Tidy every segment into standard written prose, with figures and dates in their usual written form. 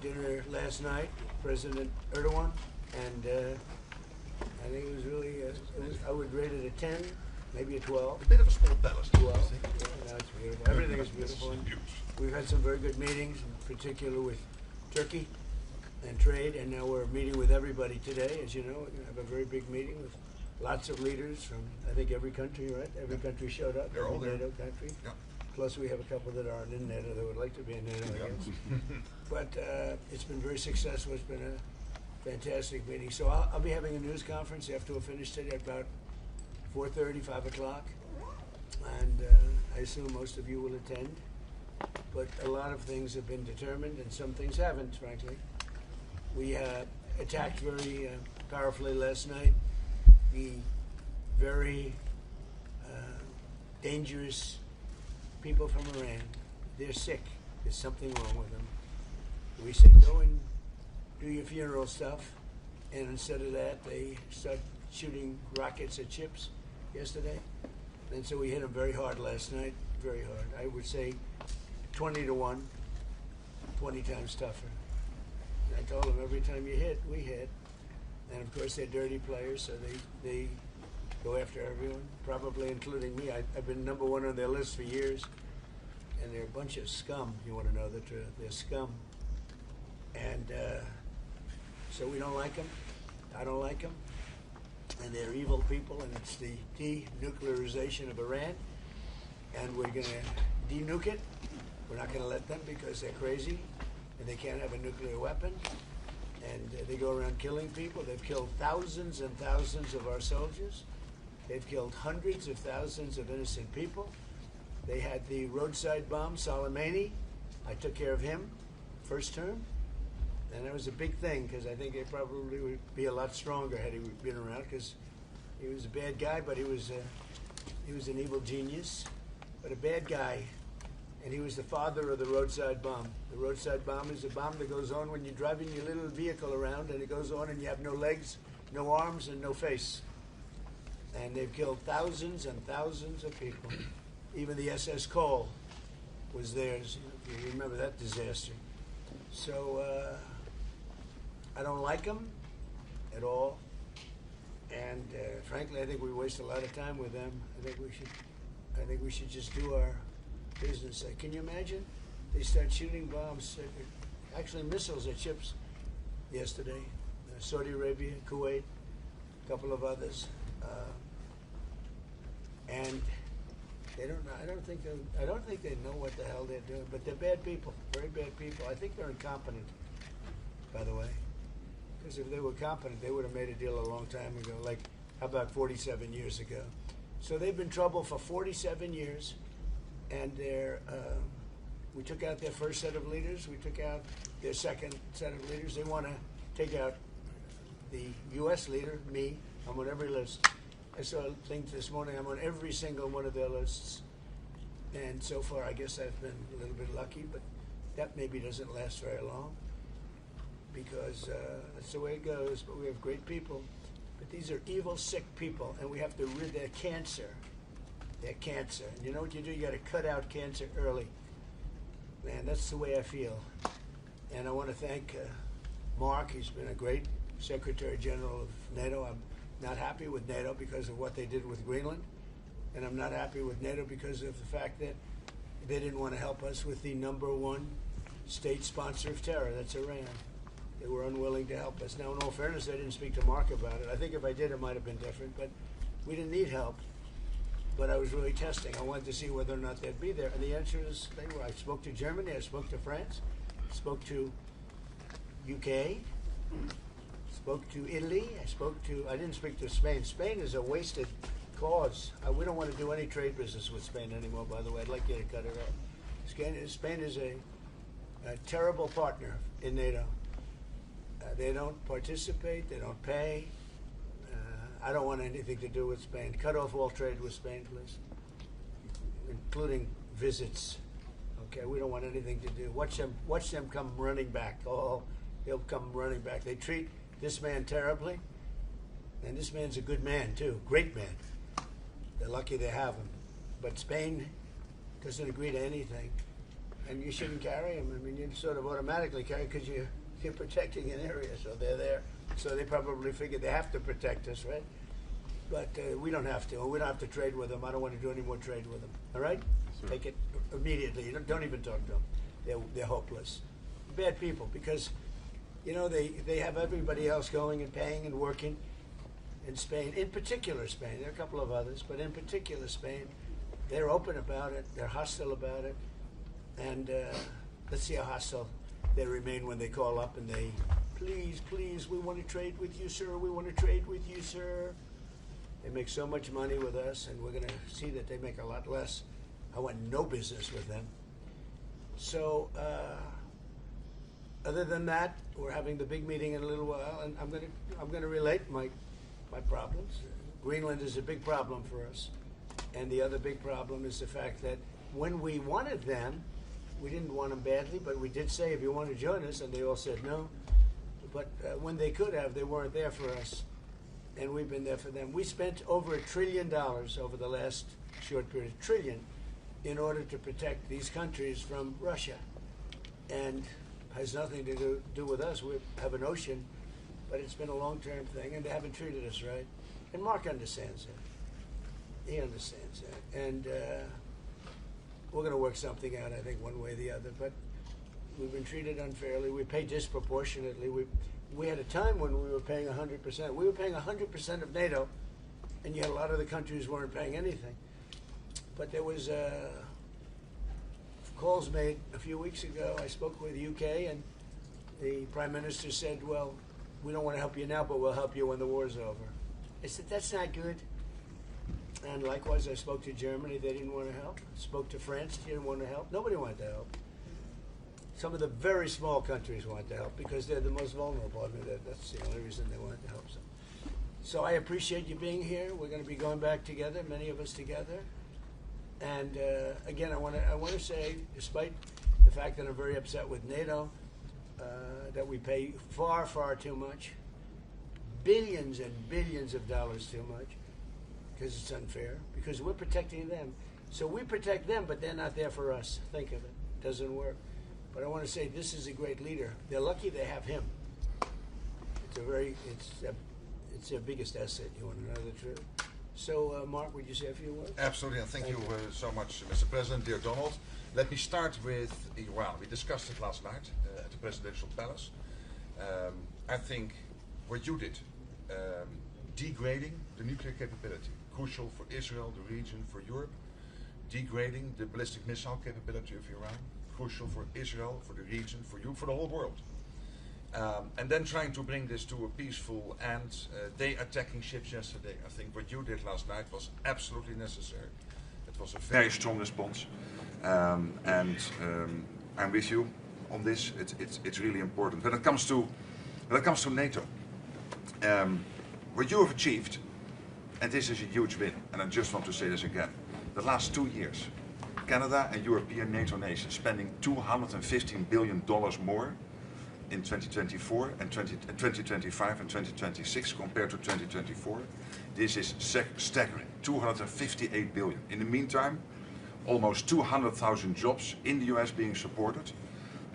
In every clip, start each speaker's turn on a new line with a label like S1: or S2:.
S1: dinner last night with President Erdogan, and I think it was really, I would rate it a 10, maybe a 12.
S2: A bit of a small ballast.
S1: 12. Yeah, no, it's beautiful. Everything is beautiful. And we've had some very good meetings, in particular with Turkey and trade, and now we're meeting with everybody today. As you know, we're going to have a very big meeting with lots of leaders from, I think, every country, right? Every country showed up.
S2: They're all
S1: every
S2: there.
S1: NATO country.
S2: Yeah.
S1: Plus, we have a couple that aren't in NATO that would like to be in NATO, I guess. But it's been very successful. It's been a fantastic meeting. So I'll be having a news conference after we're finished today at about 4:30, 5 o'clock. And I assume most of you will attend. But a lot of things have been determined, and some things haven't, frankly. We attacked very powerfully last night the very dangerous people from Iran. They're sick. There's something wrong with them. We said, go and do your funeral stuff. And instead of that, they start shooting rockets at ships yesterday. And so we hit them very hard last night, very hard. I would say 20 to 1, 20 times tougher. And I told them every time you hit, we hit. And of course, they're dirty players, so they go after everyone, probably including me. I've been number one on their list for years. And they're a bunch of scum, you want to know the truth. They're scum. And so we don't like them. I don't like them. And they're evil people, and it's the denuclearization of Iran. And we're going to denuke it. We're not going to let them because they're crazy, and they can't have a nuclear weapon. And they go around killing people. They've killed thousands and thousands of our soldiers. They've killed hundreds of thousands of innocent people. They had the roadside bomb, Soleimani. I took care of him, first term. And that was a big thing, because I think it probably would be a lot stronger had he been around, because he was a bad guy, but he was an evil genius, but a bad guy. And he was the father of the roadside bomb. The roadside bomb is a bomb that goes on when you're driving your little vehicle around, and it goes on and you have no legs, no arms, and no face. And they've killed thousands and thousands of people. Even the SS Cole was theirs. If you remember that disaster. So I don't like them at all. And frankly, I think we waste a lot of time with them. I think we should just do our business. Can you imagine? They start shooting bombs, actually missiles at ships yesterday. Saudi Arabia, Kuwait, a couple of others. And they don't know. I don't think they know what the hell they're doing. But they're bad people, very bad people. I think they're incompetent, by the way. Because if they were competent, they would have made a deal a long time ago. Like, how about 47 years ago? So they've been in trouble for 47 years, and we took out their first set of leaders. We took out their second set of leaders. They want to take out the U.S. leader, me. I'm on every list. I saw a thing this morning. I'm on every single one of their lists. And so far, I guess I've been a little bit lucky, but that maybe doesn't last very long, because that's the way it goes. But we have great people. But these are evil, sick people, and we have to rid their cancer. They're cancer. And you know what you do? You got to cut out cancer early. Man, that's the way I feel. And I want to thank Mark. He's been a great Secretary General of NATO. I'm not happy with NATO because of what they did with Greenland. And I'm not happy with NATO because of the fact that they didn't want to help us with the #1 state sponsor of terror. That's Iran. They were unwilling to help us. Now, in all fairness, I didn't speak to Mark about it. I think if I did, it might have been different. But we didn't need help. But I was really testing. I wanted to see whether or not they'd be there. And the answer is they were. I spoke to Germany. I spoke to France. Spoke to UK. Spoke to Italy. I didn't speak to Spain. Spain is a wasted cause. We don't want to do any trade business with Spain anymore, by the way. I'd like you to cut it off. Spain is a terrible partner in NATO. They don't participate. They don't pay. I don't want anything to do with Spain. Cut off all trade with Spain, please, including visits. Okay, we don't want anything to do. Watch them come running back. Oh, they'll come running back. They treat this man terribly, and this man's a good man too, great man. They're lucky they have him. But Spain doesn't agree to anything. and you shouldn't carry them. I mean, you sort of automatically carry because you're protecting an area, so they're there. So they probably figure they have to protect us, right? But we don't have to. We don't have to trade with them. I don't want to do any more trade with them. All right? Sure. Take it immediately. You don't even talk to them. They're hopeless. Bad people, because, you know, they have everybody else going and paying and working in Spain. In particular, Spain. There are a couple of others, but in particular, Spain. They're open about it. They're hostile about it. And let's see how hostile they remain when they call up and they, please, please, we want to trade with you, sir. We want to trade with you, sir. They make so much money with us, and we're going to see that they make a lot less. I want no business with them. So, other than that, we're having the big meeting in a little while, and I'm going to relate my problems. Greenland is a big problem for us, and the other big problem is the fact that when we wanted them, we didn't want them badly, but we did say, if you want to join us, and they all said no. But when they could have, they weren't there for us. And we've been there for them. We spent over $1 trillion over the last short period, trillion, in order to protect these countries from Russia. And has nothing to do with us. We have an ocean, but it's been a long-term thing, and they haven't treated us right. And Mark understands that. He understands that. And we're going to work something out, I think, one way or the other. But we've been treated unfairly. We pay disproportionately. We had a time when we were paying 100%. We were paying 100% of NATO, and yet a lot of the countries weren't paying anything. But there was calls made a few weeks ago. I spoke with the UK, and the Prime Minister said, well, we don't want to help you now, but we'll help you when the war's over. I said, that's not good. And likewise, I spoke to Germany. They didn't want to help. Spoke to France. They didn't want to help. Nobody wanted to help. Some of the very small countries want to help because they're the most vulnerable. I mean, that's the only reason they wanted to help. So I appreciate you being here. We're going to be going back together, many of us together. And again, I want to say, despite the fact that I'm very upset with NATO, that we pay far, far too much, billions and billions of dollars too much, because it's unfair, because we're protecting them. So we protect them, but they're not there for us. Think of it. Doesn't work. But I want to say this is a great leader. They're lucky they have him. It's their biggest asset. You want to know the truth? So, Mark, would you say a few words?
S2: Absolutely, and thank you so much, Mr. President, dear Donald. Let me start with Iran. We discussed it last night at the Presidential Palace. I think what you did, degrading the nuclear capability, crucial for Israel, the region, for Europe, degrading the ballistic missile capability of Iran, crucial for Israel, for the region, for you, for the whole world. And then trying to bring this to a peaceful end. They attacking ships yesterday. I think what you did last night was absolutely necessary. It was a very strong response. And I'm with you on this. It's really important. When it comes to NATO, what you have achieved, and this is a huge win, and I just want to say this again, the last 2 years, Canada and European NATO nations spending $215 billion more in 2024 and 2025 and 2026 compared to 2024. This is staggering, 258 billion. In the meantime, almost 200,000 jobs in the US being supported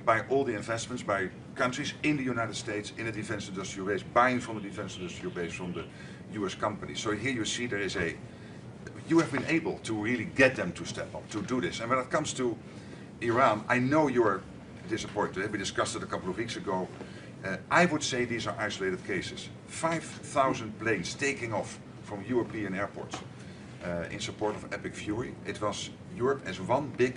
S2: by all the investments by countries in the United States in the defense industrial base, buying from the defense industrial base from the US companies. So here you see there is you have been able to really get them to step up, to do this. And when it comes to Iran, I know you're disappointed. We discussed it a couple of weeks ago. I would say these are isolated cases. 5,000 planes taking off from European airports in support of Epic Fury. It was Europe as one big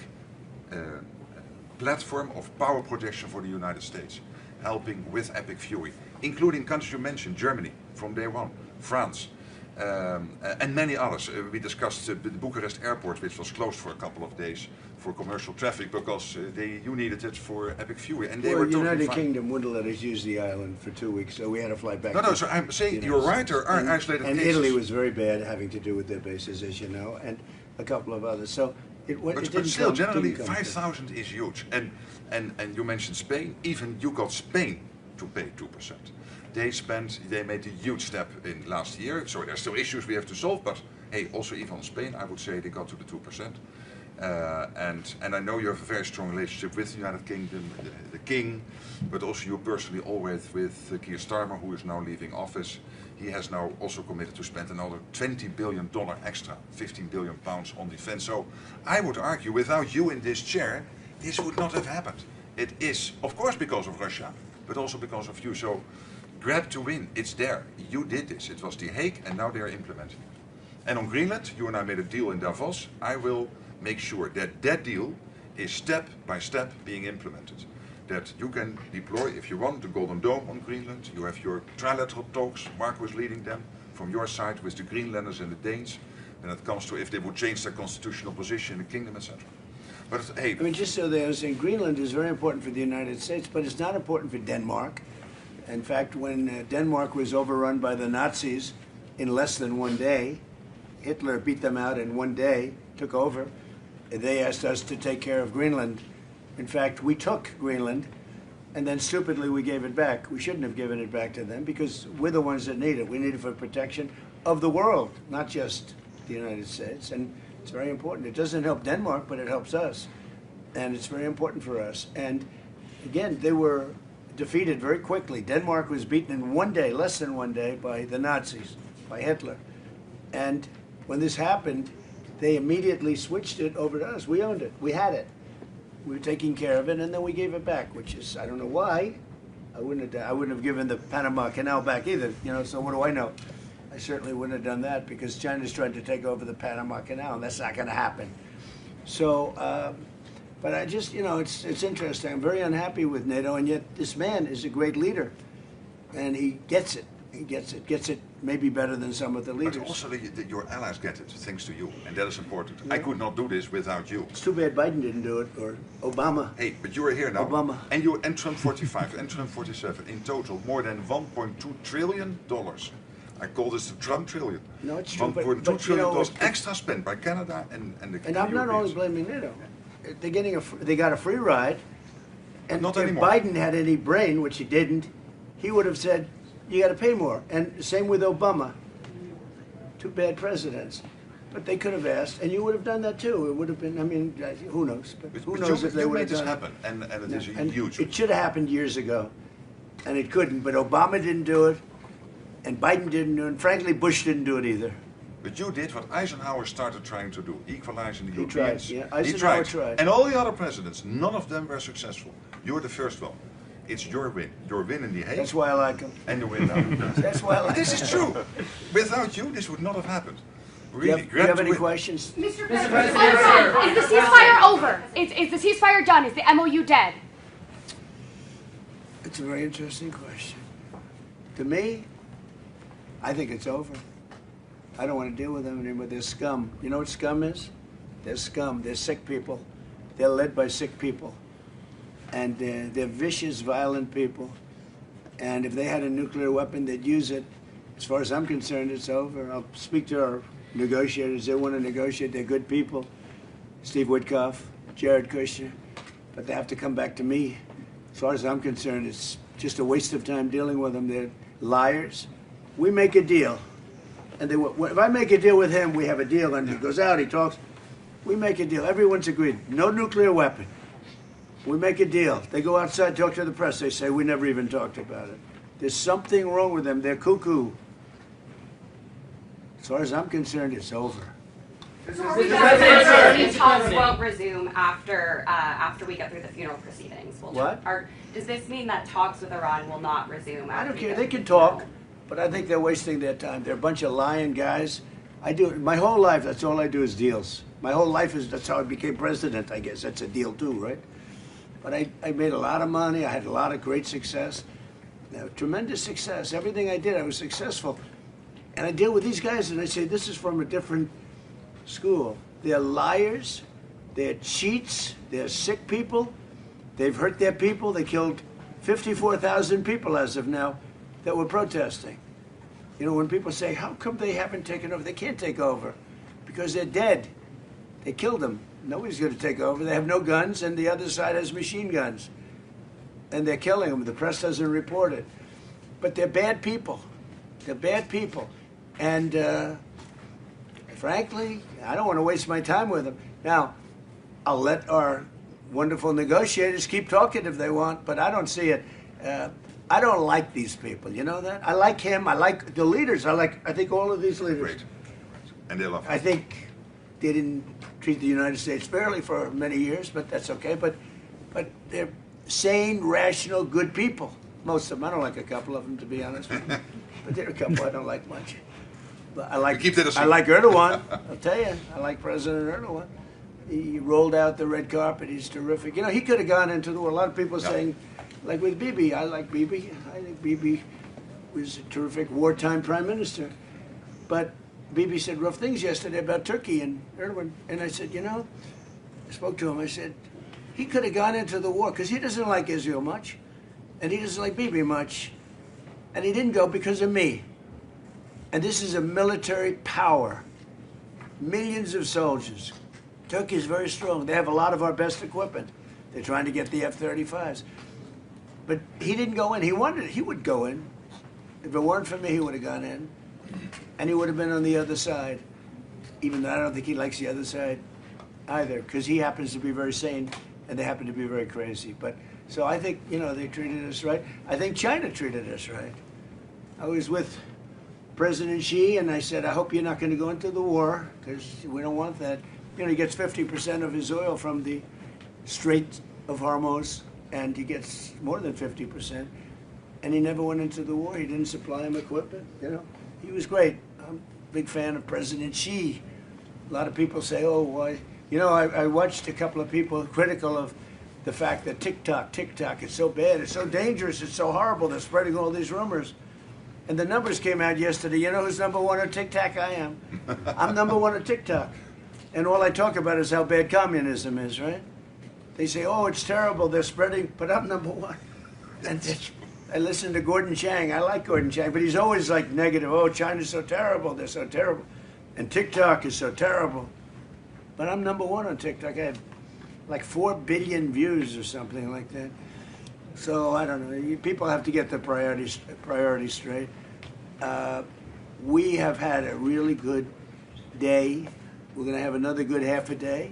S2: platform of power projection for the United States, helping with Epic Fury, including countries you mentioned, Germany from day one, France, and many others. We discussed the Bucharest airport, which was closed for a couple of days for commercial traffic because you needed it for Epic Fury, and they were totally fine.
S1: The United Kingdom wouldn't let us use the island for 2 weeks, so we had to fly back.
S2: No, so I'm saying you're right. There are isolated cases.
S1: And Italy was very bad, having to do with their bases, as you know, and a couple of others. So
S2: but still, generally, 5,000 is huge. And you mentioned Spain. Even you got Spain to pay 2%. They made a huge step in last year. So there's still issues we have to solve, but hey, also even on Spain, I would say they got to the 2%. And I know you have a very strong relationship with the United Kingdom, the King, but also you personally always with Keir Starmer, who is now leaving office. He has now also committed to spend another $20 billion extra, 15 billion pounds on defense. So I would argue, without you in this chair, this would not have happened. It is, of course, because of Russia, but also because of you. So grab to win, it's there. You did this. It was The Hague, and now they are implementing it. And on Greenland, you and I made a deal in Davos. I will make sure that that deal is step by step being implemented. That you can deploy, if you want, the Golden Dome on Greenland. You have your trilateral talks, Marco is leading them, from your side with the Greenlanders and the Danes, when it comes to if they would change their constitutional position in the kingdom, etc. But hey,
S1: I mean, just so they understand, Greenland is very important for the United States, but it's not important for Denmark. In fact, when Denmark was overrun by the Nazis in less than one day, Hitler beat them out in one day, took over. They asked us to take care of Greenland. In fact, we took Greenland, and then stupidly we gave it back. We shouldn't have given it back to them because we're the ones that need it. We need it for protection of the world, not just the United States. And it's very important. It doesn't help Denmark, but it helps us. And it's very important for us. And again, they were defeated very quickly. Denmark was beaten in one day, less than one day, by the Nazis, by Hitler. And when this happened, they immediately switched it over to us. We owned it. We had it. We were taking care of it, and then we gave it back, which is, I don't know why. I wouldn't have given the Panama Canal back either, you know, so what do I know? I certainly wouldn't have done that because China's trying to take over the Panama Canal, and that's not going to happen. So, but I just, you know, it's interesting. I'm very unhappy with NATO, and yet this man is a great leader, and he gets it. He gets it maybe better than some of the leaders.
S2: but also your allies get it, thanks to you, and that is important. Yeah. I could not do this without you.
S1: It's too bad Biden didn't do it, or Obama.
S2: Hey, but you are here now.
S1: Obama.
S2: And you and Trump 45, and Trump 47, in total, more than $1.2 trillion. I call this the Trump trillion.
S1: No, it's true,
S2: $1.2
S1: but
S2: trillion
S1: you know,
S2: extra spent by Canada and the
S1: And I'm not only blaming NATO. They're getting they got a free ride. And
S2: not
S1: if
S2: anymore.
S1: Biden had any brain, which he didn't, he would have said, you got to pay more. And same with Obama. Two bad presidents. But they could have asked, and you would have done that too. It would have been, I mean, who knows? But who knows if they would have done it.
S2: happen, and it is a huge.
S1: It should have happened years ago, and it couldn't. But Obama didn't do it, and Biden didn't do it, and frankly, Bush didn't do it either.
S2: But you did what Eisenhower started trying to do, equalizing the
S1: He
S2: Europeans.
S1: tried, yeah. Eisenhower tried.
S2: And all the other presidents, none of them were successful. You're the first one. It's your win. Your win in The Hague.
S1: That's why I like him.
S2: And the win now.
S1: That's why I like him.
S2: This is true. Without you, this would not have happened. Really,
S1: do you have any questions?
S3: Mr. President, is the ceasefire over? Is the ceasefire done? Is the MOU dead?
S1: It's a very interesting question. To me, I think it's over. I don't want to deal with them anymore. They're scum. You know what scum is? They're scum. They're sick people. They're led by sick people. And they're vicious, violent people. And if they had a nuclear weapon, they'd use it. As far as I'm concerned, it's over. I'll speak to our negotiators. They want to negotiate. They're good people. Steve Witkoff, Jared Kushner. But they have to come back to me. As far as I'm concerned, it's just a waste of time dealing with them. They're liars. We make a deal. And if I make a deal with him, we have a deal. And he goes out, he talks. We make a deal. Everyone's agreed. No nuclear weapon. We make a deal. They go outside, talk to the press. They say, we never even talked about it. There's something wrong with them. They're cuckoo. As far as I'm concerned, it's over.
S4: These talks won't resume after we get through the funeral proceedings. Does this mean that talks with Iran will not resume?
S1: I don't care. They can talk, but I think they're wasting their time. They're a bunch of lying guys. I do my whole life. That's all I do is deals. My whole life that's how I became president. I guess that's a deal too, right? But I made a lot of money. I had a lot of great success, tremendous success. Everything I did, I was successful. And I deal with these guys, and I say, this is from a different school. They're liars. They're cheats. They're sick people. They've hurt their people. They killed 54,000 people as of now that were protesting. You know, when people say, how come they haven't taken over? They can't take over because they're dead. They killed them. Nobody's going to take over. They have no guns, and the other side has machine guns. And they're killing them. The press doesn't report it. But they're bad people. They're bad people. And frankly, I don't want to waste my time with them. Now, I'll let our wonderful negotiators keep talking if they want, but I don't see it. I don't like these people. You know that? I like him. I like the leaders. I think all of these leaders.
S5: Great. And they love
S1: I think they didn't treat the United States fairly for many years, but that's okay. But they're sane, rational, good people. Most of them. I don't like a couple of them, to be honest with you. But there are a couple I don't like much. But I like Erdogan. I'll tell you, I like President Erdogan. He rolled out the red carpet. He's terrific. You know, he could have gone into the war. A lot of people saying, like with Bibi, I like Bibi. I think Bibi was a terrific wartime prime minister. But Bibi said rough things yesterday about Turkey and Erdogan. And I said, you know, I spoke to him. I said, he could have gone into the war because he doesn't like Israel much. And he doesn't like Bibi much. And he didn't go because of me. And this is a military power. Millions of soldiers. Turkey is very strong. They have a lot of our best equipment. They're trying to get the F-35s. But he didn't go in. He wanted it. He would go in. If it weren't for me, he would have gone in. And he would have been on the other side. Even though I don't think he likes the other side either, because he happens to be very sane and they happen to be very crazy. But so I think, you know, they treated us right. I think China treated us right. I was with President Xi, and I said, I hope you're not going to go into the war, because we don't want that. You know, he gets 50% of his oil from the Strait of Hormuz, and he gets more than 50%. And he never went into the war. He didn't supply him equipment, you know. He was great. I'm a big fan of President Xi. A lot of people say, oh, why? You know, I watched a couple of people critical of the fact that TikTok, it's so bad, it's so dangerous, it's so horrible, they're spreading all these rumors. And the numbers came out yesterday. You know who's number one on TikTok? I am. I'm number one on TikTok. And all I talk about is how bad communism is, right? They say, oh, it's terrible, they're spreading, but I'm number one. And I listen to Gordon Chang. I like Gordon Chang, but he's always like negative. Oh, China's so terrible, they're so terrible. And TikTok is so terrible. But I'm number one on TikTok. I have like 4 billion views or something like that. So I don't know. People have to get their priorities straight. We have had a really good day. We're going to have another good half a day,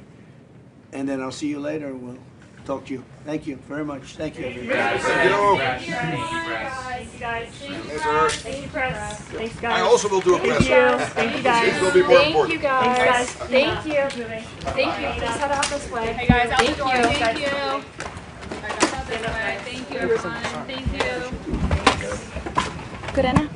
S1: and then I'll see you later. We'll talk to you. Thank you very much. Thank you, everybody.
S5: Thank you.
S6: Thank you, guys. Thank you, press. Thanks, guys.
S5: I also will do a press.
S6: Thank you, guys.
S5: This will be more
S6: Thank
S5: important.
S6: you, guys. Thank you.
S3: Thank you. Please head out this way.
S6: Hey, guys, out the
S3: Thank
S6: door.
S3: you.
S6: Thank you. Thank you, everyone. Thank you.
S3: Good, Anna?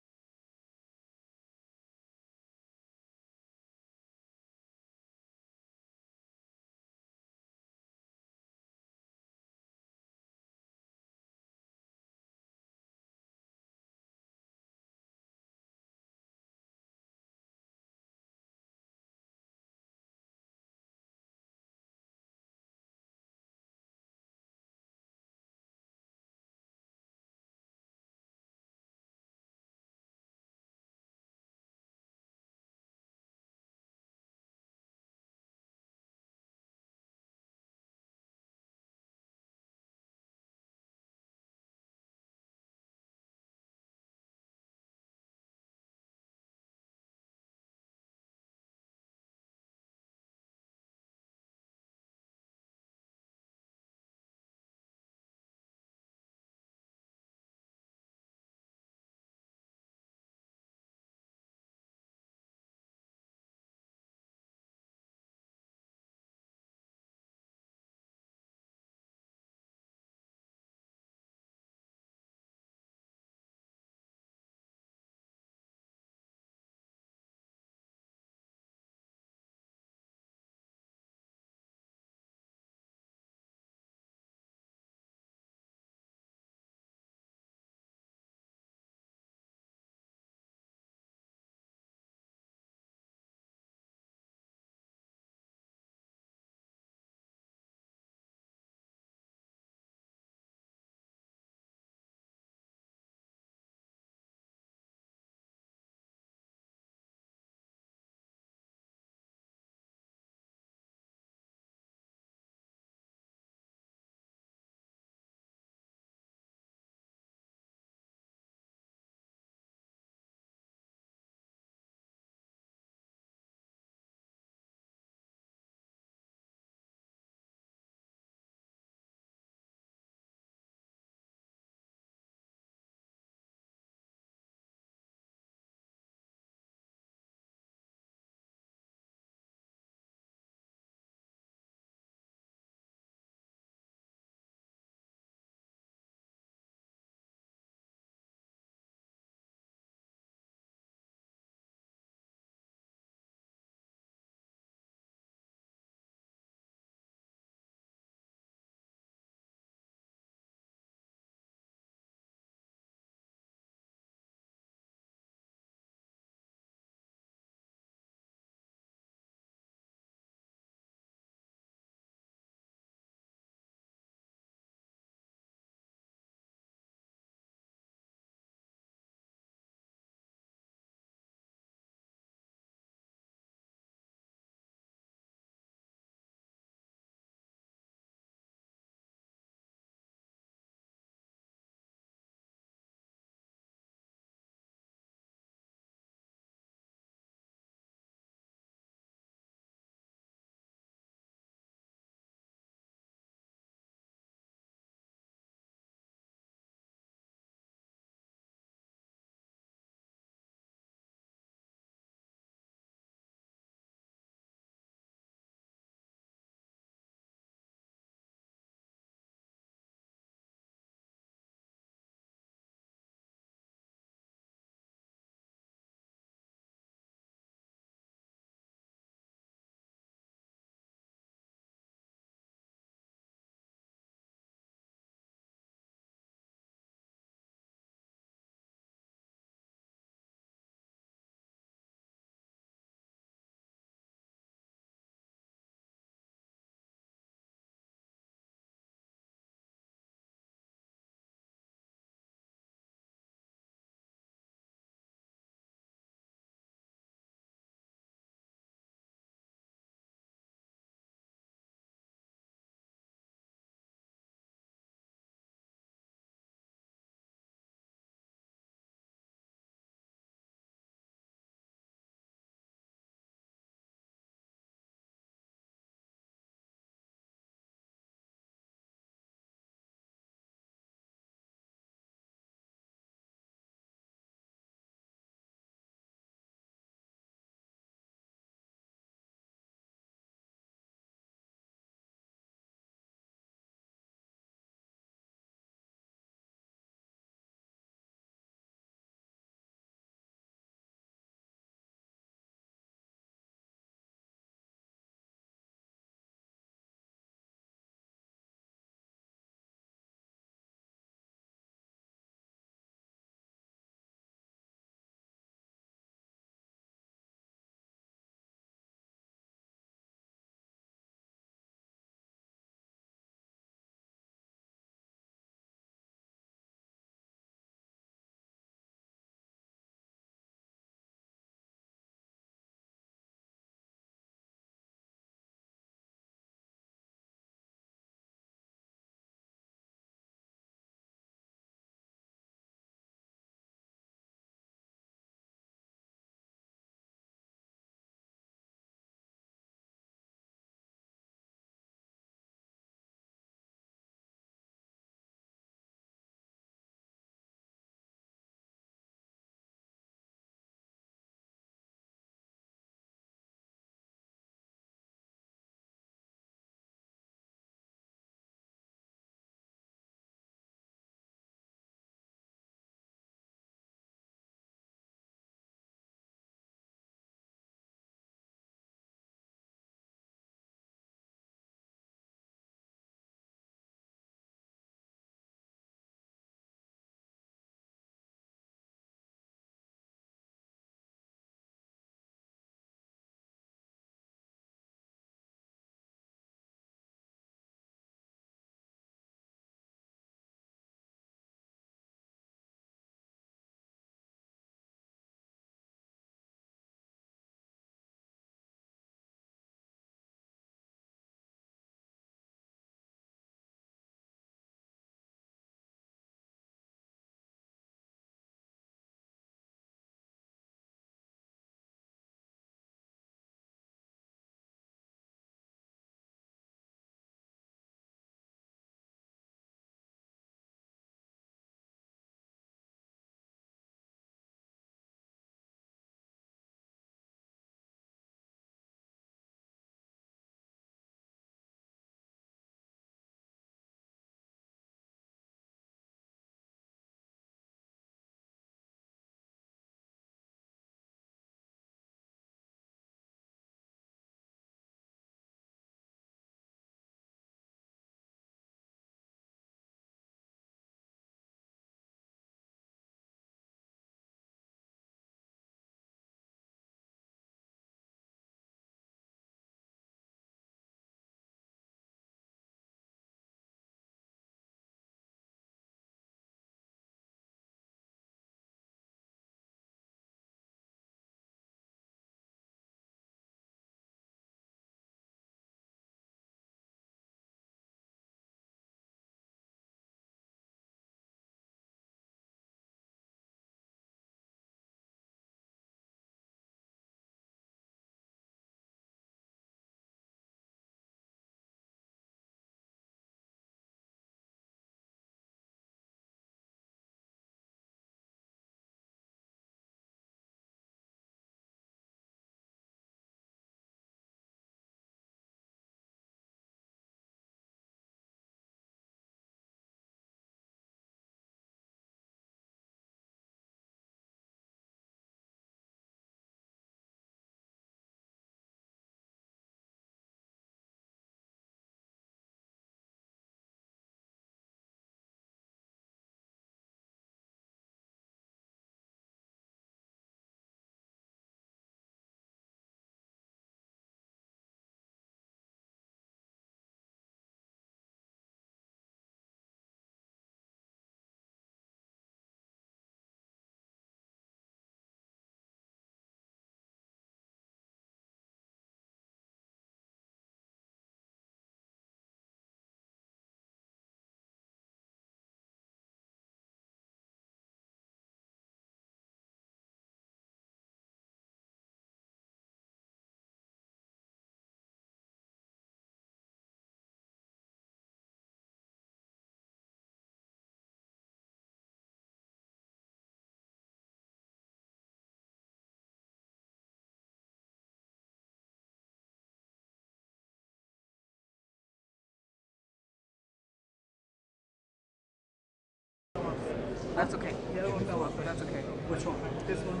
S7: one, but that's okay.
S8: Which one?
S7: This one.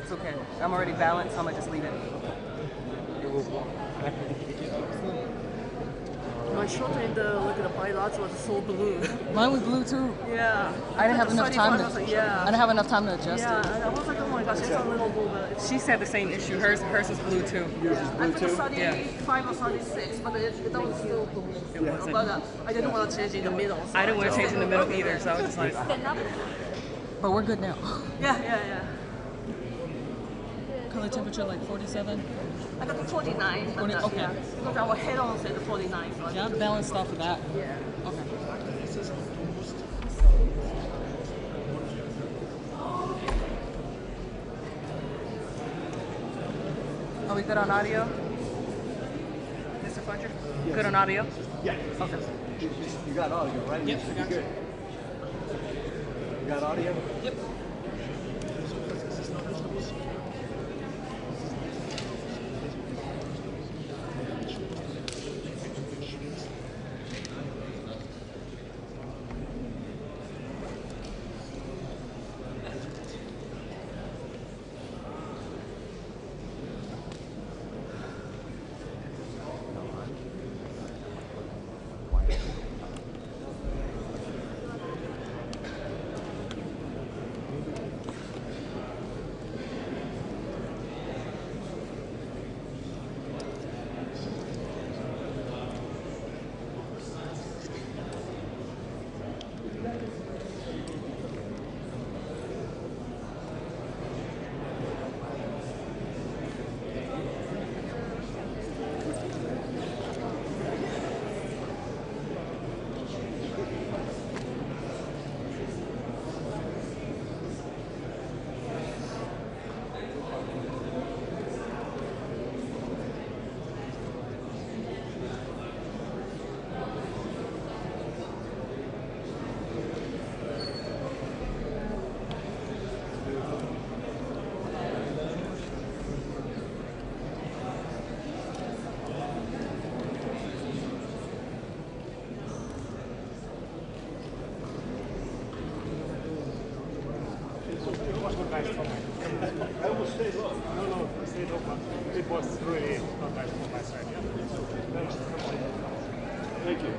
S7: It's okay. I'm already balanced, so I'm gonna just leave it. My shirt and the bilateral was so blue.
S8: Mine was blue too.
S7: Yeah.
S8: I didn't have enough time to.
S7: Yeah.
S8: I didn't have enough time to adjust
S7: Yeah,
S8: it.
S7: and I was like, oh my gosh, it's a little blue. But she said the same issue. Hers is blue too.
S8: Blue too.
S7: 35 or 36, but that was still blue. But I didn't want to change in the middle. So
S8: I didn't want to change in the middle either, so I was just like. But we're good now.
S7: Yeah.
S8: Color temperature like 47.
S7: I got the 49. But
S8: Okay.
S7: Yeah, because our head on said the 49. So
S8: Yeah, balanced off of that.
S7: Yeah.
S8: Okay. Are we good on audio? Mr. Fletcher? Yes. Good on audio?
S9: Yeah.
S8: Okay.
S9: You got audio, right?
S8: Yep, I got
S9: good. You got audio?
S8: Yep.
S9: I will stay low. No, stay low, but it was really not nice from my side. Thank you.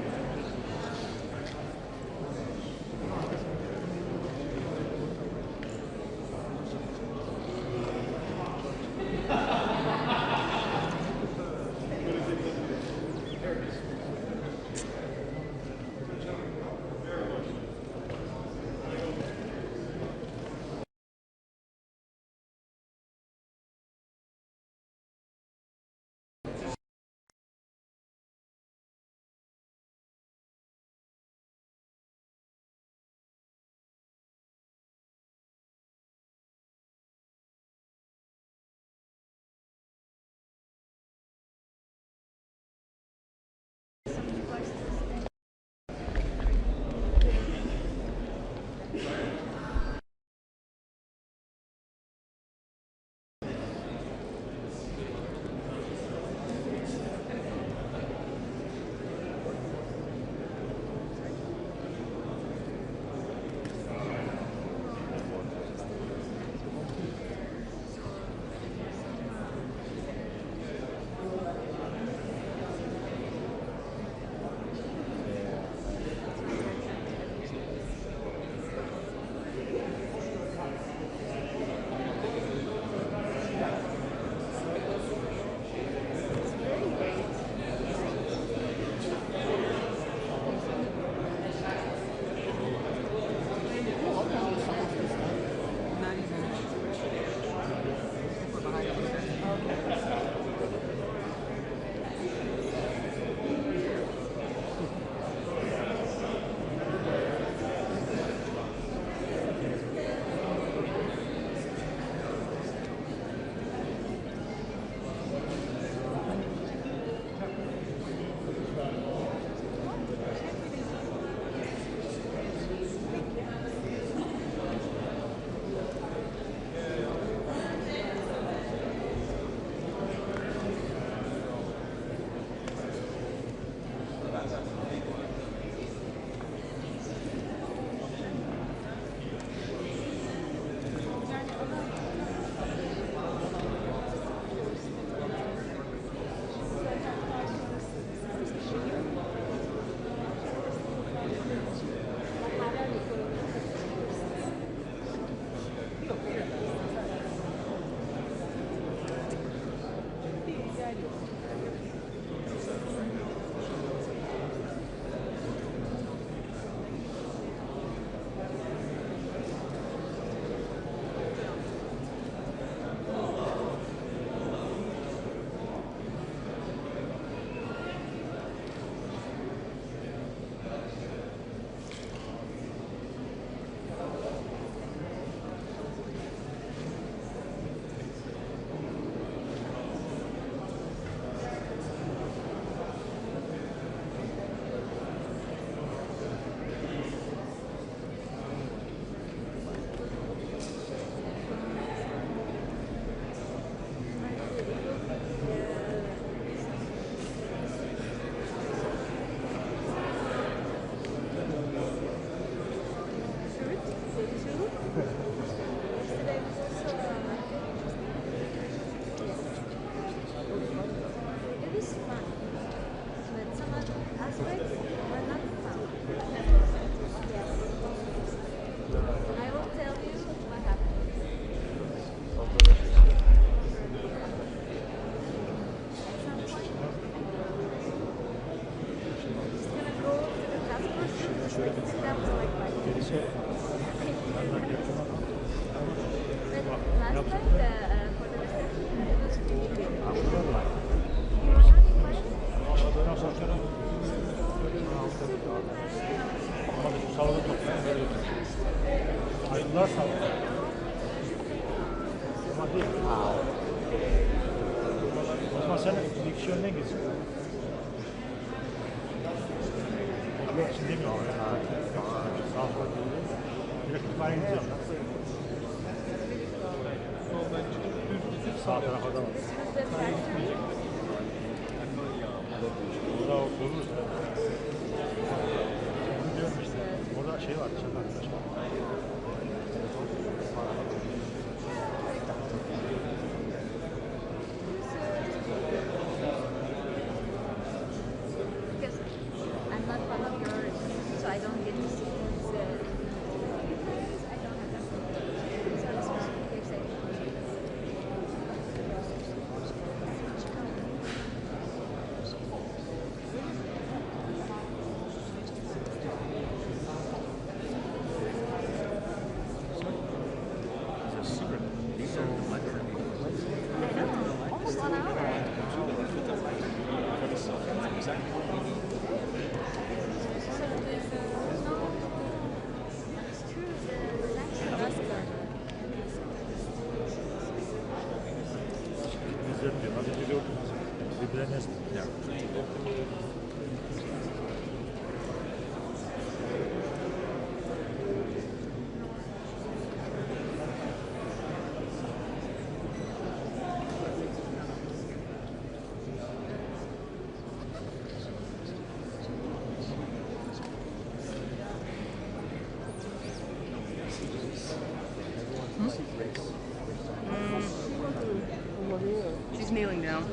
S8: She's kneeling down.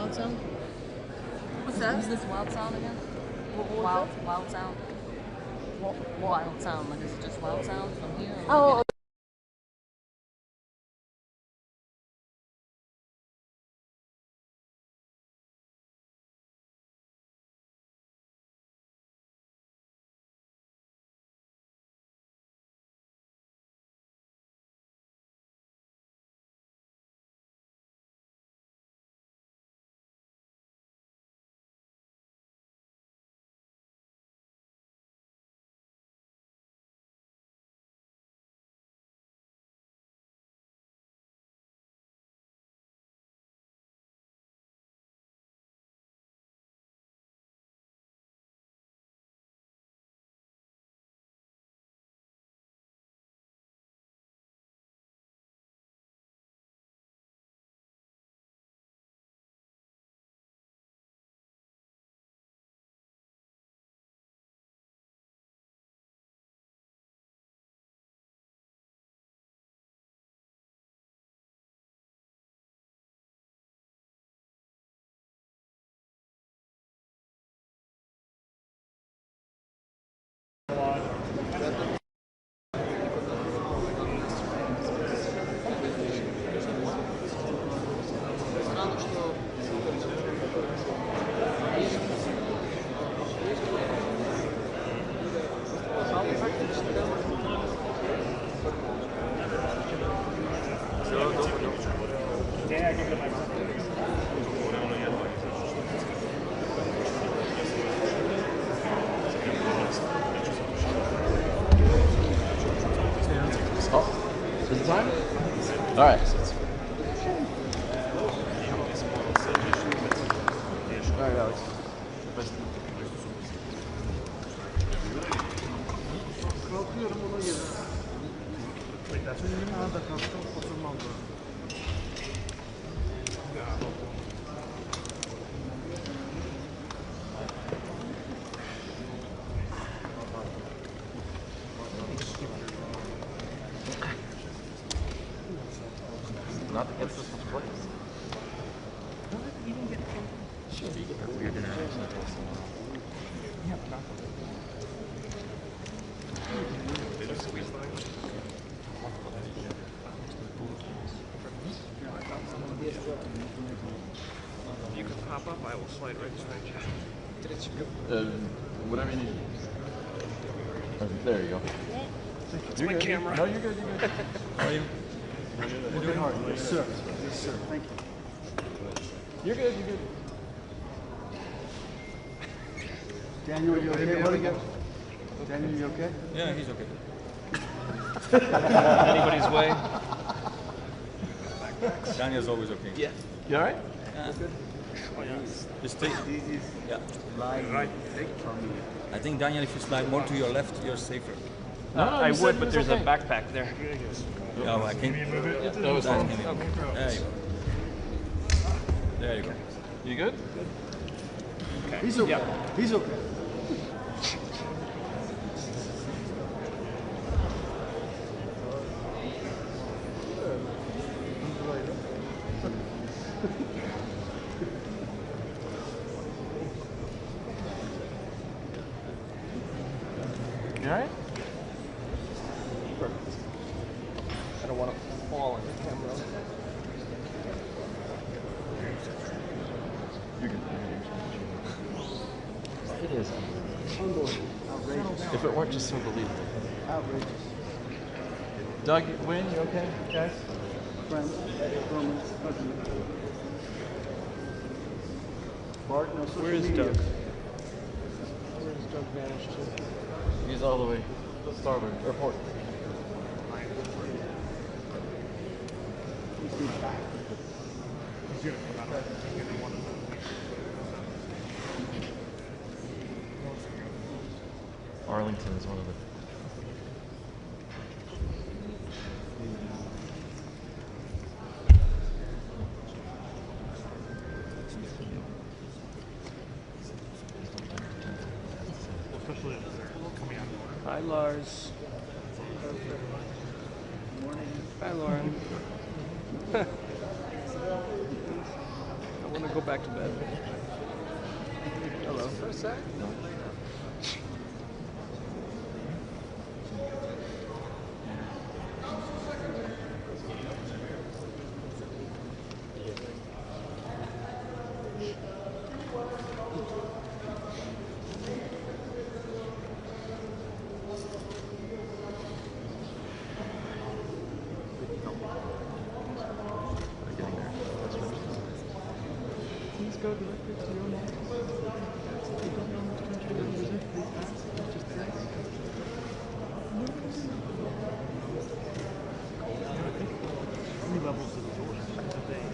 S8: wild sound?
S7: What's that?
S8: What's this wild sound again? Wild sound. Wild sound. Like, is it just wild sound from here?
S3: Oh.
S10: Is it time? All right. All right, Alex.
S9: Kalkıyorum ona göre. Çünkü arada kalktım oturmam da.
S10: Not the emphasis was placed.
S9: You didn't get
S10: Sure, you get your weird international taste.
S9: Yeah, not You can pop up, I will slide right straight.
S10: Whatever you need. There you go.
S9: It's my camera.
S10: No, you're good, you're good. How are you?
S9: Working hard. Yes, sir. Yes, sir. Thank you.
S10: You're good, you're good.
S9: Daniel, you okay, buddy? Daniel, you okay?
S11: Yeah, he's okay. Anybody's way. Daniel's always okay.
S10: Yeah. You all right?
S11: Yeah.
S9: Oh, yeah.
S11: Just take. Yeah.
S9: Right.
S11: I think Daniel, if you slide more to your left, you're safer.
S10: No,
S9: I would, but there's a backpack there.
S11: Oh, I can.
S10: That was fine.
S11: There you go. There you go.
S10: You good?
S9: Okay. He's okay. Yeah. He's okay.
S10: You all right?
S9: Perfect. I don't want to fall on the camera.
S10: You're good. It is.
S9: Unbelievable. Outrageous.
S10: If it weren't just so believable.
S9: Outrageous.
S10: Doug, Win, you okay, guys?
S9: Friends, Romans, husband. Bart, no social
S11: Where is
S9: media.
S11: Doug?
S9: Where does Doug vanish to?
S10: He's all the way starboard, or port.
S9: He's back. He's going to come out.
S10: Arlington is one of the...
S9: Especially if they're coming out.
S12: Hi, Lars. Morning. Hi, Lauren.
S10: want to go back to bed. Hello. So sad. Go directly to your next. If you don't know which country to visit, please ask. Just ask. How many levels of the doors today?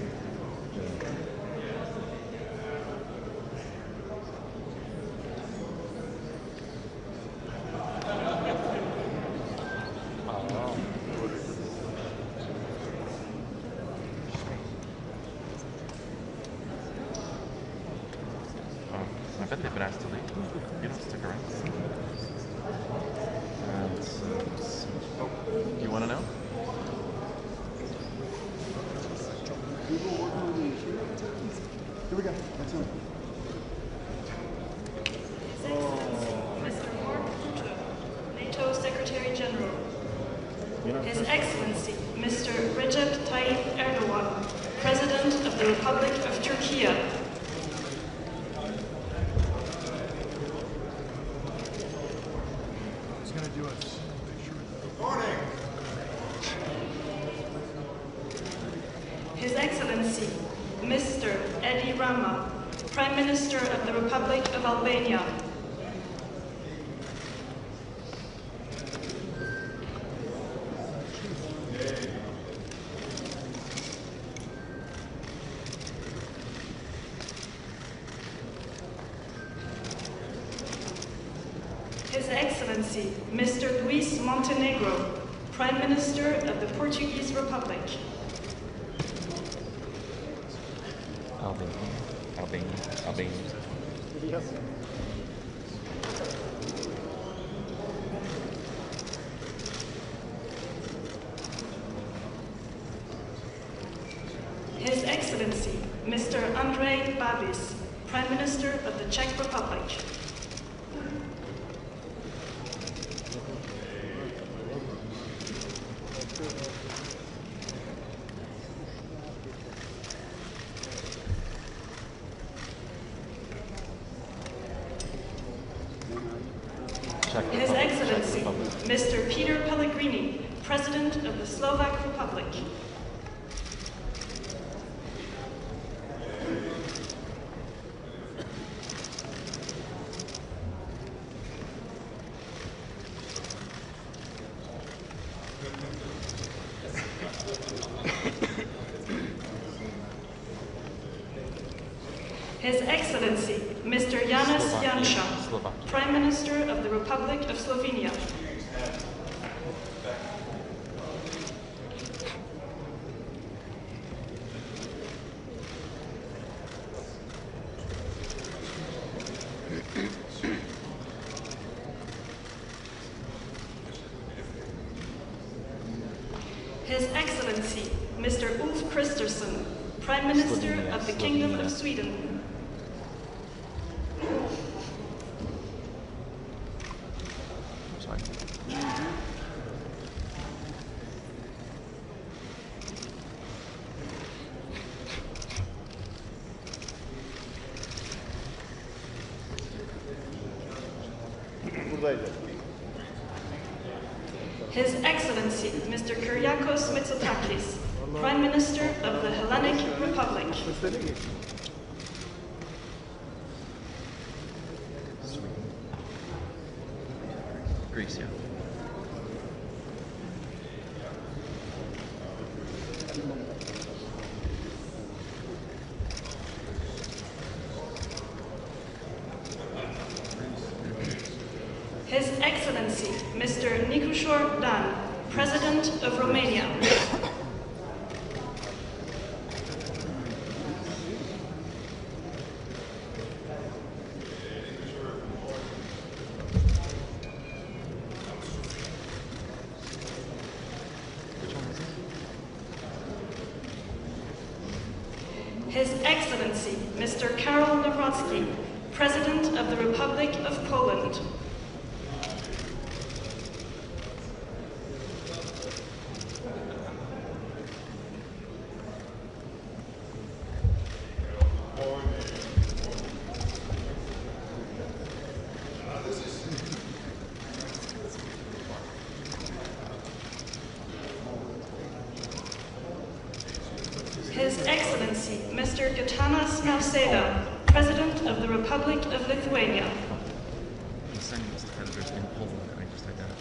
S12: I bet they've been asked to leave. You don't stick around. Oh, you want to know?
S9: Here we go. That's it.
S6: Mr. Mark Rutte, NATO Secretary General. His Excellency, Mr. Recep Tayyip Erdogan, President of the Republic of Turkey. His Excellency, Mr. Edi Rama, Prime Minister of the Republic of Albania. His Excellency, Mr. Luis Montenegro, Prime Minister of the Portuguese Republic.
S12: Albania.
S6: His Excellency, Mr. Andrej Babis, Prime Minister of the Czech Republic. His Excellency, Mr. Peter Pellegrini, President of the Slovak Republic. His Excellency, Mr. Janez Janša, Prime Minister of the Republic of Slovenia. His Excellency, Mr. Ulf Kristersson, Prime Minister of the Kingdom of Sweden. His Excellency, Mr. Kyriakos Mitsotakis, Prime Minister of the Hellenic Republic.
S12: Greece, yeah.
S6: His Excellency, Mr. Nicușor Dan, President of Romania. His Excellency, Mr. Karol Nawrocki, President of the Republic of Poland. His Excellency, Mr. Gitanas Nausėda, President of the Republic of Lithuania.
S12: He's sending us creditors in Poland, and I just identified.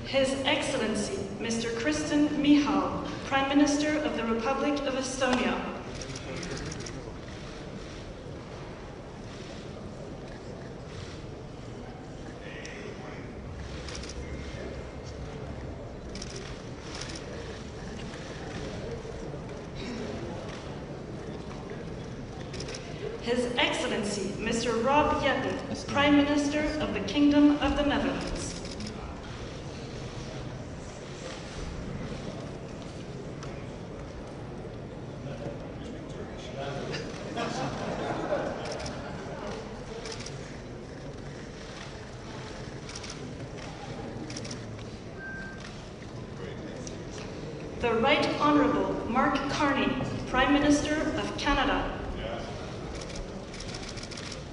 S6: His Excellency, Mr. Kristen Michal, Prime Minister of the Republic of Estonia. His Excellency, Mr. Rob Jetten, Prime Minister of the Kingdom of the Netherlands. The Right Honourable Mark Carney, Prime Minister of Canada.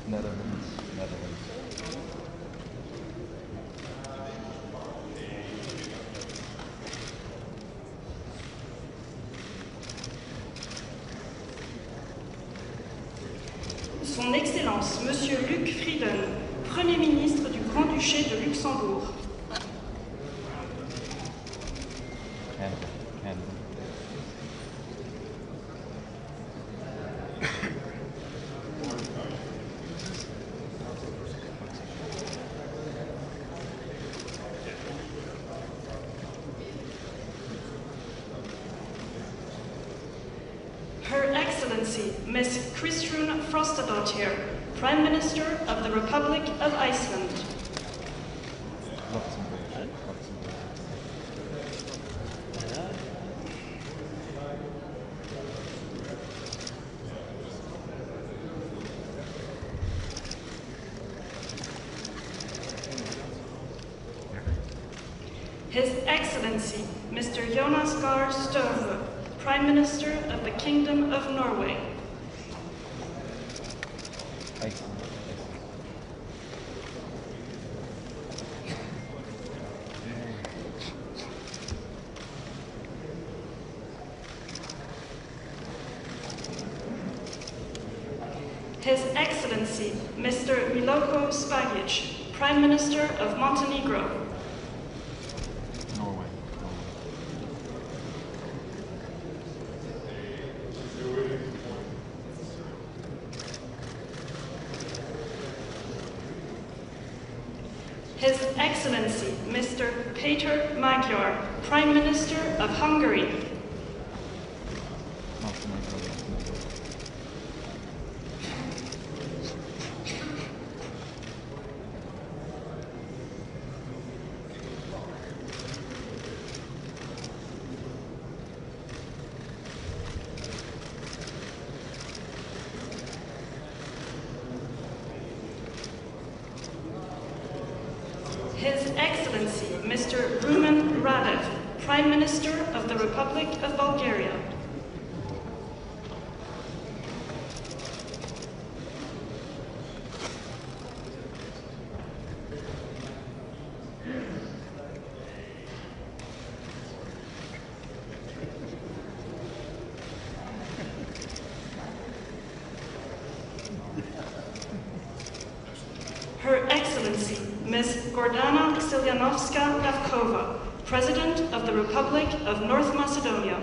S11: Netherlands.
S6: Son Excellence, Monsieur Luc Frieden, Premier ministre du Grand-Duché de Luxembourg.
S11: Canada.
S6: Her Excellency, Ms. Kristrún Frostadóttir, Prime Minister of the Republic of Iceland. His Excellency, Mr. Jonas Gahr Støre, Prime Minister of the Kingdom of Norway. His Excellency, Mr. Miloko Spagic, Prime Minister of Montenegro.
S12: Norway.
S6: His Excellency, Mr. Péter Magyar, Prime Minister of Hungary. His Excellency, Mr. Rumen Radev, Prime Minister of the Republic of Bulgaria. Her Excellency, Ms. Gordana Siljanovska-Davkova, President of the Republic of North Macedonia.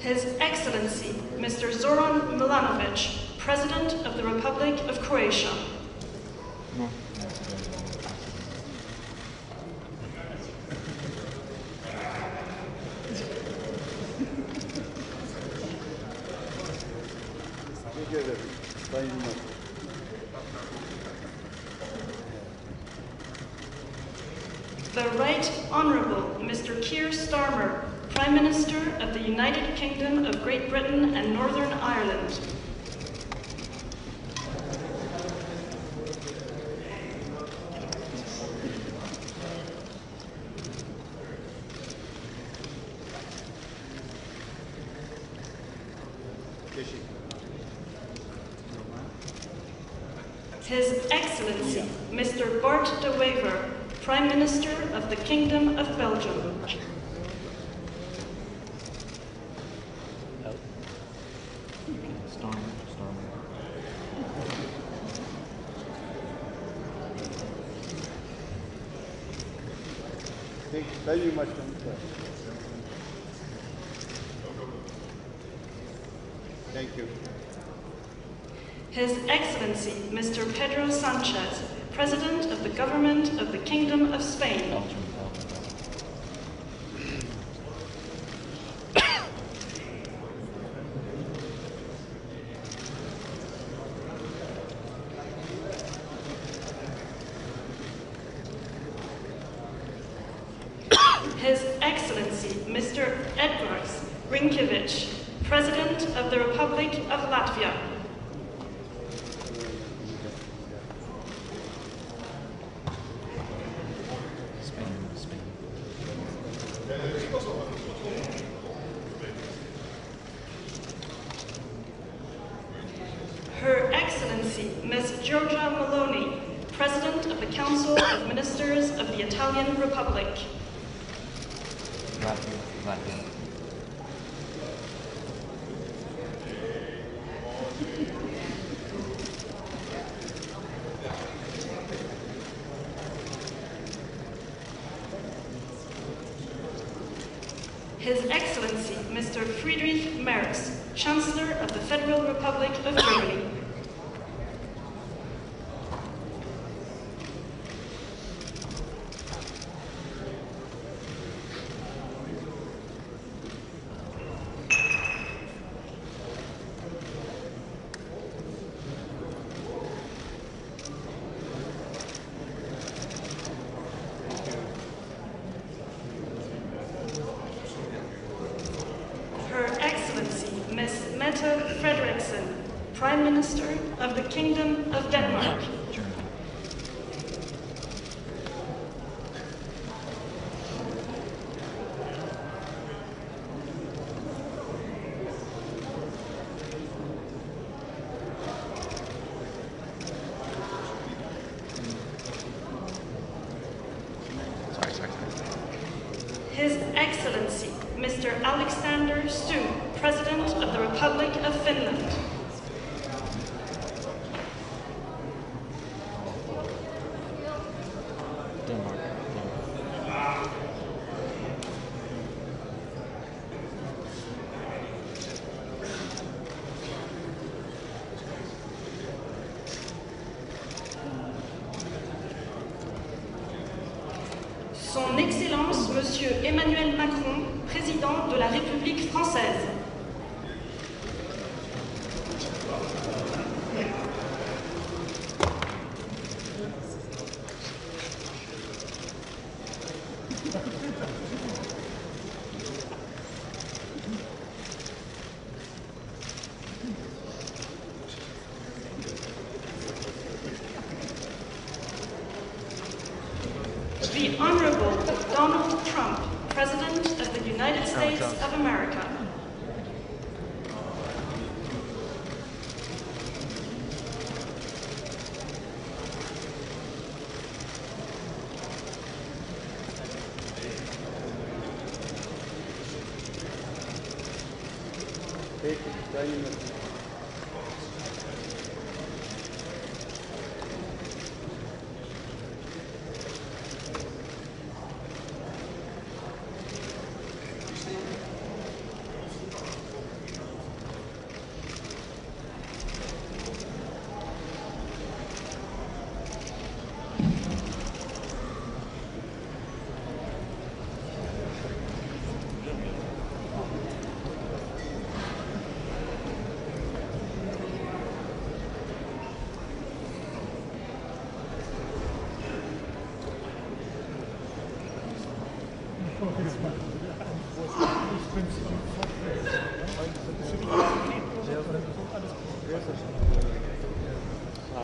S6: His Excellency Mr. Zoran Milanovic, President of the Republic of Croatia.
S12: No.
S6: The Right Honourable Mr. Keir Starmer, Prime Minister of the United Kingdom of Great Britain and Northern Ireland. His Excellency Mr. Bart de Wever, Prime Minister of the Kingdom of Belgium.
S1: Very much. Thank you.
S6: His Excellency Mr. Pedro Sanchez, President of the Government of the Kingdom of Spain. His Excellency Mr. Edgars Rinkevich, President of the Republic of Latvia. Her Excellency Ms. Giorgia Meloni, President of the Council of Ministers of the Italian Republic.
S12: Latvia.
S6: His Excellency Mr. Friedrich Merz, Chancellor of the Federal Republic of Germany. Prime Minister of the Kingdom of Denmark. His Excellency, Mr. Alexander Stubb, President of the Republic of Finland. Son Excellence, Monsieur Emmanuel Macron, Président de la République française. The Honorable Donald Trump, President of the United States of America.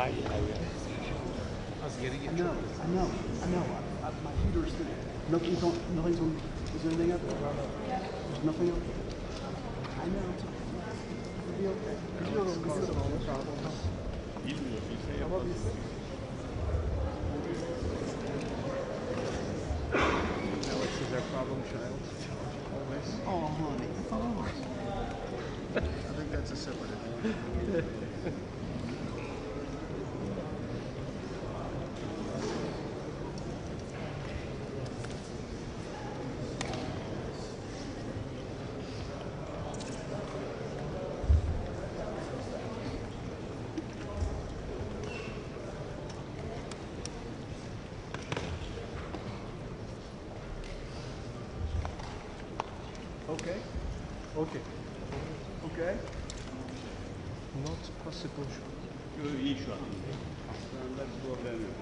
S10: Az geri geç. I know. My computer's sitting. Nothing's on. Is there anything up there? There's nothing up there. I know. It'll be okay. Computer will cause all the problems. Alex is our problem child. Always. Oh, honey. Oh. I think that's a separate issue. Okay. Not possible. İyi şu an. Bende problem yok.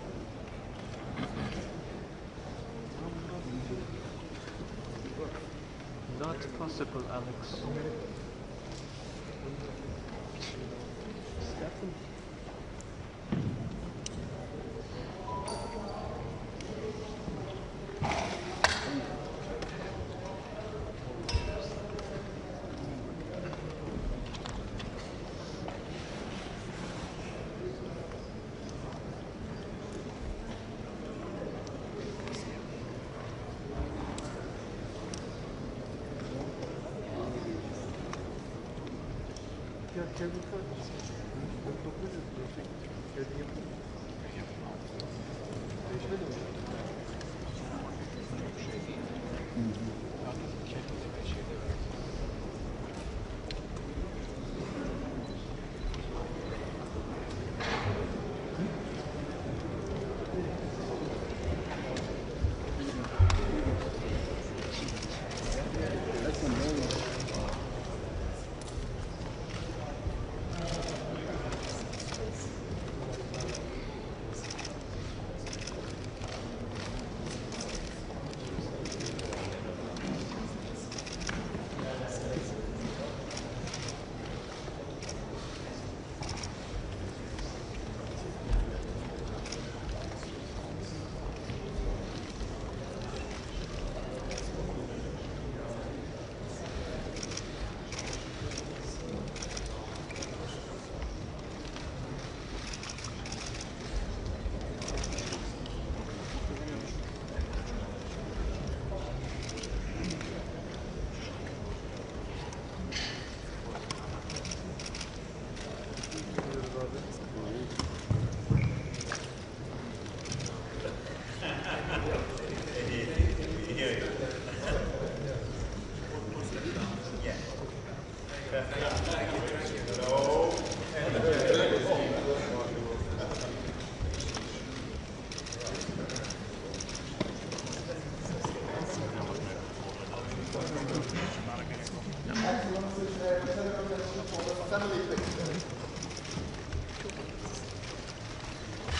S10: Not possible, Alex. Stefan.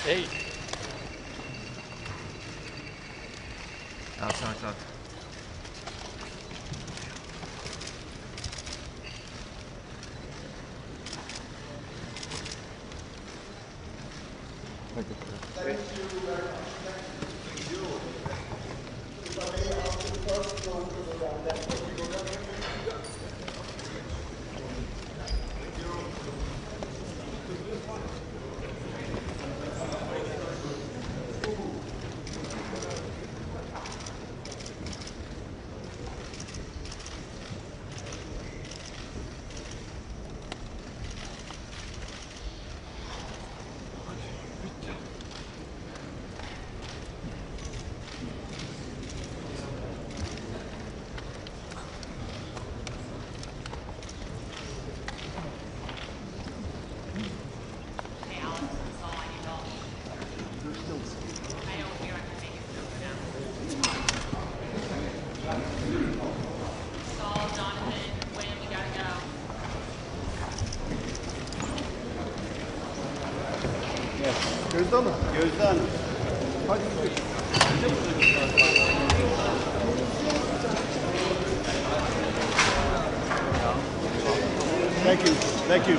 S12: Hey. Al-Sharaa.
S10: Gözde Hanım. Gözde Hanım. Hadi gidelim. Thank you. Thank you.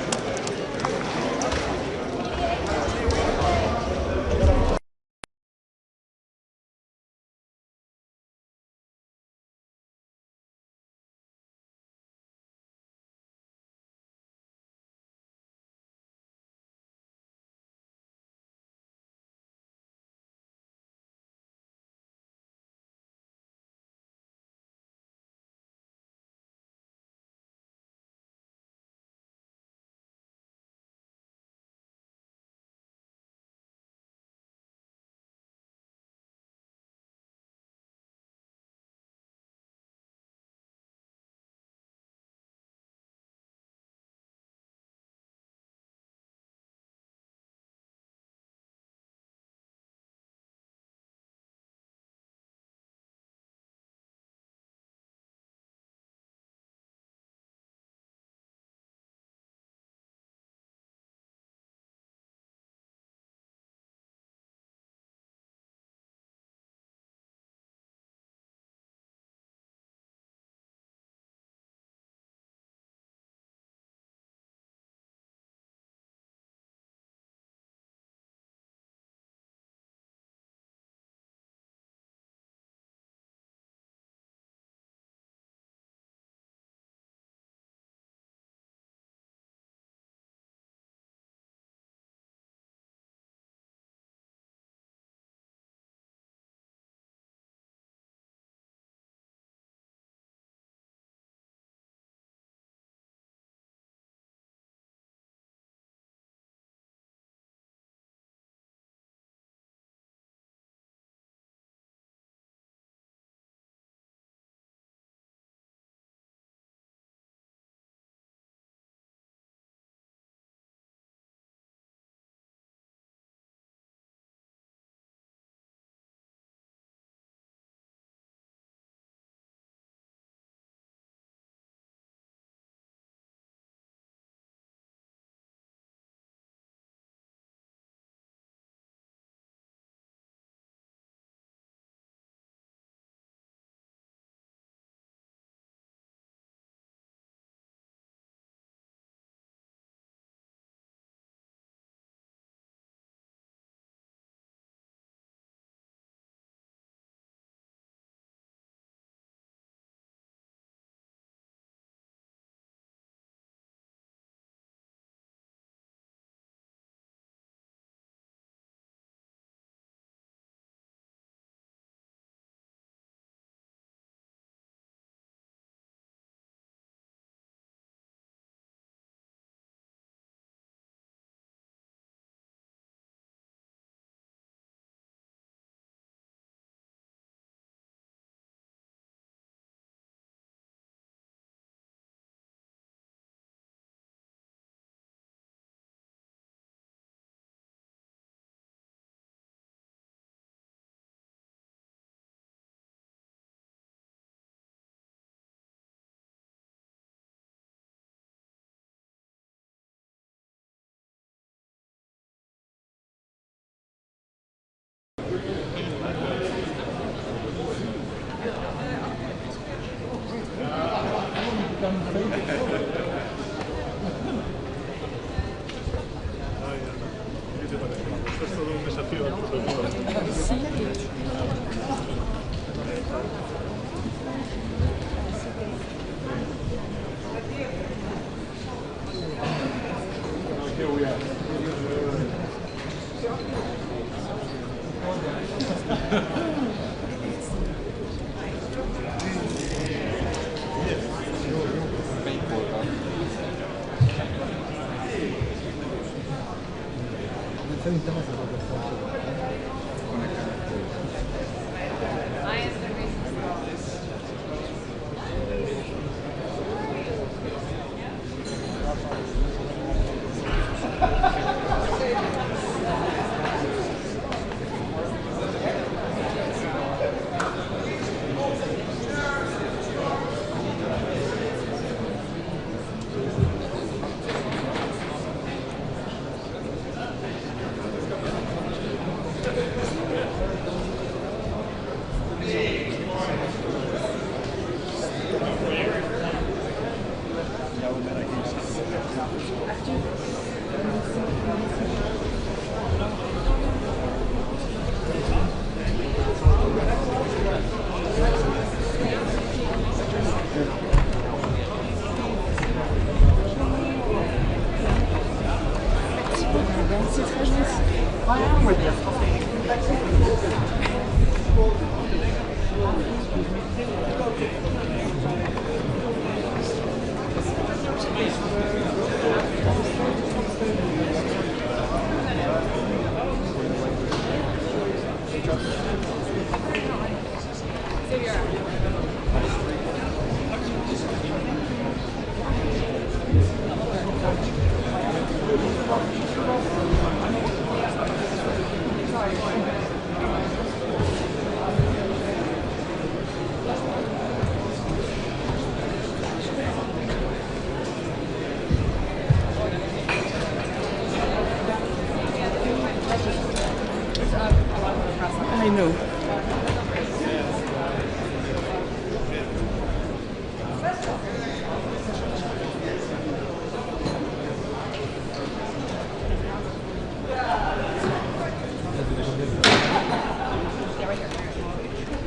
S7: I know.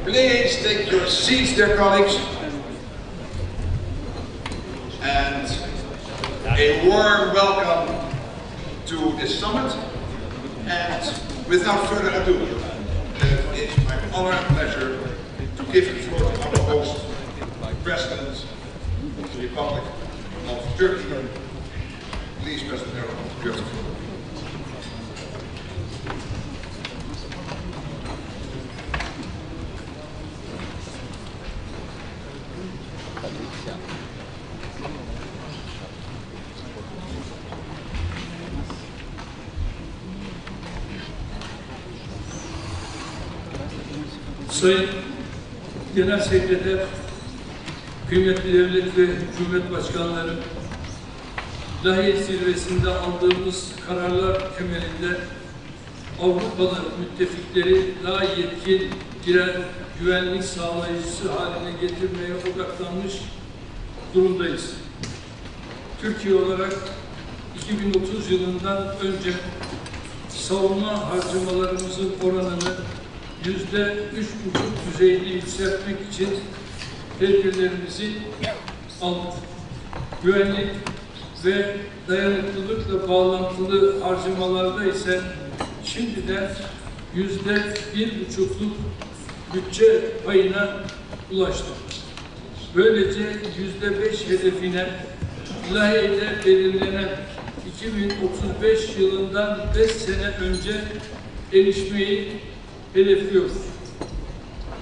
S13: Please take your seats, dear colleagues, and a warm welcome to this summit. And without further ado, it is my honor and pleasure to give the floor to our host, President of the Republic of Turkey. Please, President Erdogan, you have the floor.
S14: Sayın Genel Sekreter, kıymetli devlet ve hükümet başkanları, Lahey zirvesinde aldığımız kararlar temelinde Avrupalı müttefikleri daha yetkin birer güvenlik sağlayıcısı haline getirmeye odaklanmış durumdayız. Türkiye olarak 2030 yılından önce savunma harcamalarımızın oranını %3,5 düzeyinde yükseltmek için tedbirlerimizi aldık. Güvenlik ve dayanıklılıkla bağlantılı harcamalarda ise şimdiden %1,5'luk bütçe payına ulaştık. Böylece %5 hedefine Lahey'de belirlenen 2035 yılından 5 sene önce erişmeyi hedefliyoruz.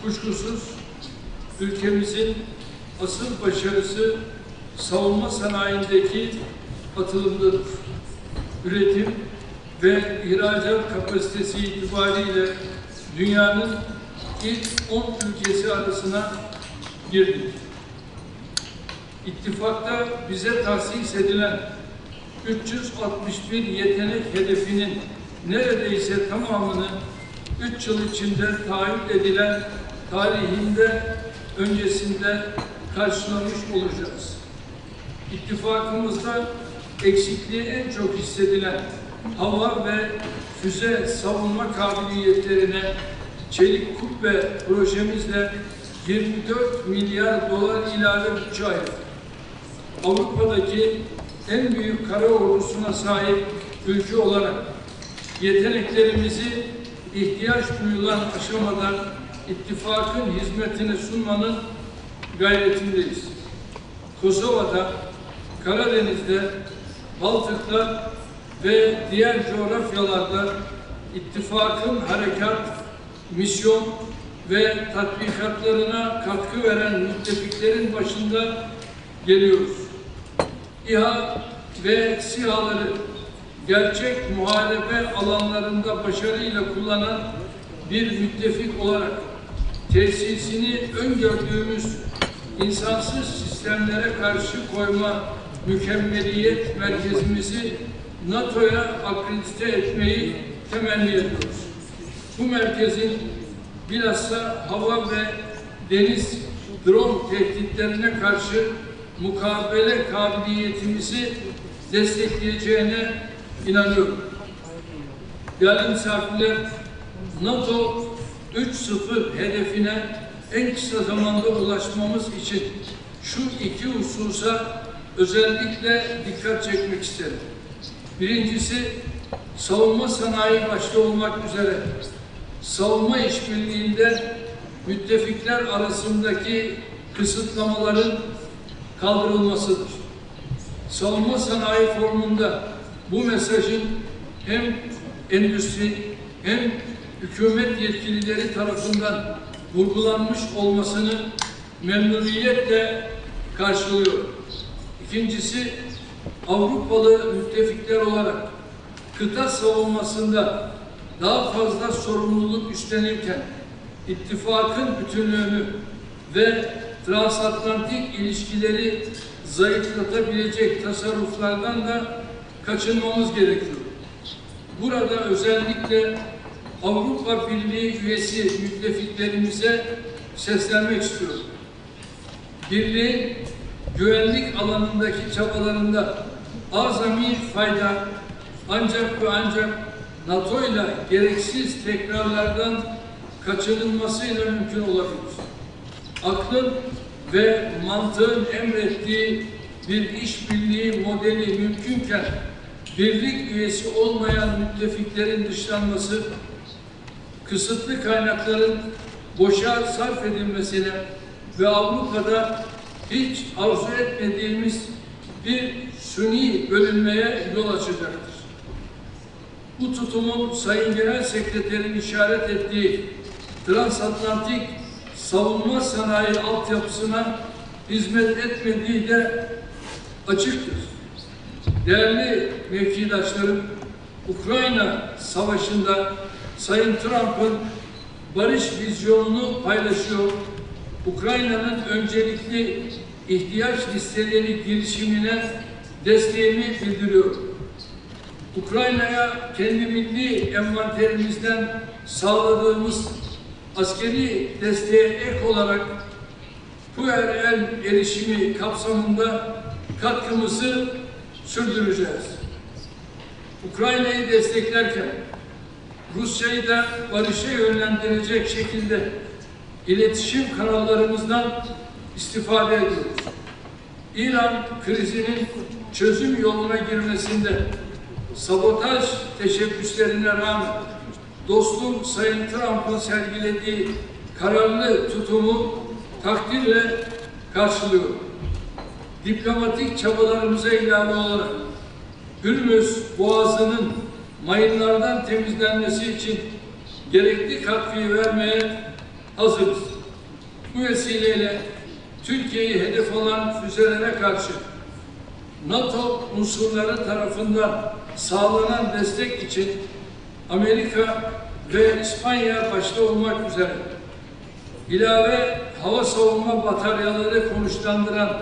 S14: Kuşkusuz ülkemizin asıl başarısı savunma sanayindeki atılımdadır. Üretim ve ihracat kapasitesi itibariyle dünyanın ilk 10 ülkesi arasına girdik. İttifakta bize tahsis edilen 361 yetenek hedefinin neredeyse tamamını 3 yıl içinde taahhüt edilen tarihinde öncesinde karşılamış olacağız. İttifakımızda eksikliği en çok hissedilen hava ve füze savunma kabiliyetlerine çelik kubbe projemizle 24 milyar dolar ilave bütçe ayırdık. Avrupa'daki en büyük kara ordusuna sahip ülke olarak yeteneklerimizi ihtiyaç duyulan aşamadan ittifakın hizmetine sunmanın gayretindeyiz. Kosova'da, Karadeniz'de, Baltık'ta ve diğer coğrafyalarda ittifakın harekat, misyon ve tatbikatlarına katkı veren müttefiklerin başında geliyoruz. İHA ve SİHA'ları gerçek muharebe alanlarında başarıyla kullanan bir müttefik olarak tesisini öngördüğümüz insansız sistemlere karşı koyma mükemmeliyet merkezimizi NATO'ya akredite etmeyi temenni ediyoruz. Bu merkezin bilhassa hava ve deniz drone tehditlerine karşı mukabele kabiliyetimizi destekleyeceğine inanıyorum. Değerli misafirler, NATO 3.0 hedefine en kısa zamanda ulaşmamız için şu iki hususa özellikle dikkat çekmek isterim. Birincisi, savunma sanayi başta olmak üzere savunma işbirliğinde müttefikler arasındaki kısıtlamaların kaldırılmasıdır. Savunma sanayi formunda bu mesajın hem endüstri hem hükümet yetkilileri tarafından vurgulanmış olmasını memnuniyetle karşılıyor. İkincisi, Avrupalı müttefikler olarak kıta savunmasında daha fazla sorumluluk üstlenirken ittifakın bütünlüğünü ve transatlantik ilişkileri zayıflatabilecek tasarruflardan da kaçınmamız gerekiyor. Burada özellikle Avrupa Birliği üyesi müttefiklerimize seslenmek istiyorum. Birliğin güvenlik alanındaki çabalarında azami fayda ancak ve ancak NATO ile gereksiz tekrarlardan kaçınılmasıyla mümkün olabilir. Aklın ve mantığın emrettiği bir işbirliği modeli mümkünken birlik üyesi olmayan müttefiklerin dışlanması, kısıtlı kaynakların boşa sarf edilmesine ve Avrupa'da hiç arzu etmediğimiz bir suni bölünmeye yol açacaktır. Bu tutumun Sayın Genel Sekreterin işaret ettiği transatlantik savunma sanayi altyapısına hizmet etmediği de açıktır. Değerli mevkidaşlarım, Ukrayna Savaşı'nda Sayın Trump'ın barış vizyonunu paylaşıyor. Ukrayna'nın öncelikli ihtiyaç listeleri girişimine desteğimi bildiriyor. Ukrayna'ya kendi milli envanterimizden sağladığımız askeri desteğe ek olarak PUER'el erişimi kapsamında katkımızı sürdüreceğiz. Ukrayna'yı desteklerken Rusya'yı da barışa yönlendirecek şekilde iletişim kanallarımızdan istifade ediyoruz. İran krizinin çözüm yoluna girmesinde sabotaj teşebbüslerine rağmen dostum Sayın Trump'ın sergilediği kararlı tutumu takdirle karşılıyor. Diplomatik çabalarımıza ilave olarak Hürmüz Boğazı'nın mayınlardan temizlenmesi için gerekli katkıyı vermeye hazırız. Bu vesileyle Türkiye'yi hedef alan füzelere karşı NATO unsurları tarafından sağlanan destek için Amerika ve İspanya başta olmak üzere ilave hava savunma bataryaları konuşlandıran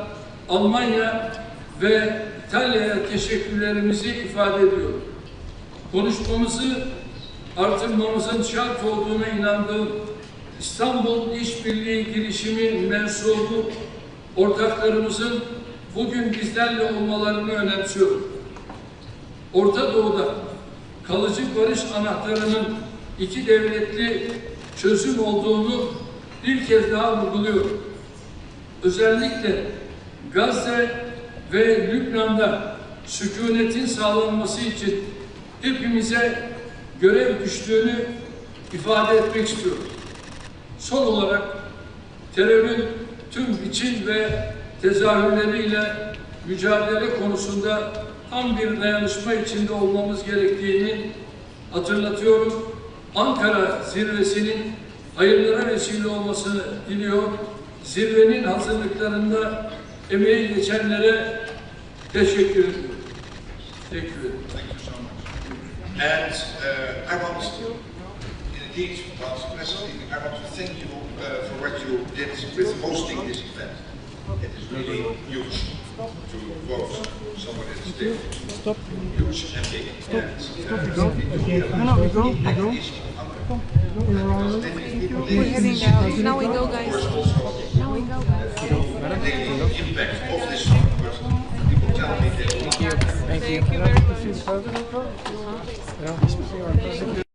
S14: Almanya ve İtalya'ya teşekkürlerimizi ifade ediyorum. Konuşmamızı artırmamızın şart olduğuna inandığım İstanbul İşbirliği girişimi mensubu ortaklarımızın bugün bizlerle olmalarını önemsiyorum. Orta Doğu'da kalıcı barış anahtarının iki devletli çözüm olduğunu bir kez daha vurguluyorum. Özellikle Gazze ve Lübnan'da sükunetin sağlanması için hepimize görev düştüğünü ifade etmek istiyorum. Son olarak terörün tüm biçim ve tezahürleriyle mücadele konusunda tam bir dayanışma içinde olmamız gerektiğini hatırlatıyorum. Ankara zirvesinin hayırlara vesile olmasını diliyor. Zirvenin hazırlıklarında emeği geçenlere teşekkür ediyorum. Teşekkür ederim.
S13: Thank you so much. And I want to, indeed, President, I want to thank you for what you did with hosting this event. It is really huge to vote someone that is big.
S10: Stop.
S13: Huge and big.
S10: Stop. We go. No, we go. We go.
S8: We're heading out. Now we go, guys. Now we go, guys.
S13: The impact of this summit, but people tell me that.
S10: Thank you.
S8: Thank you very much.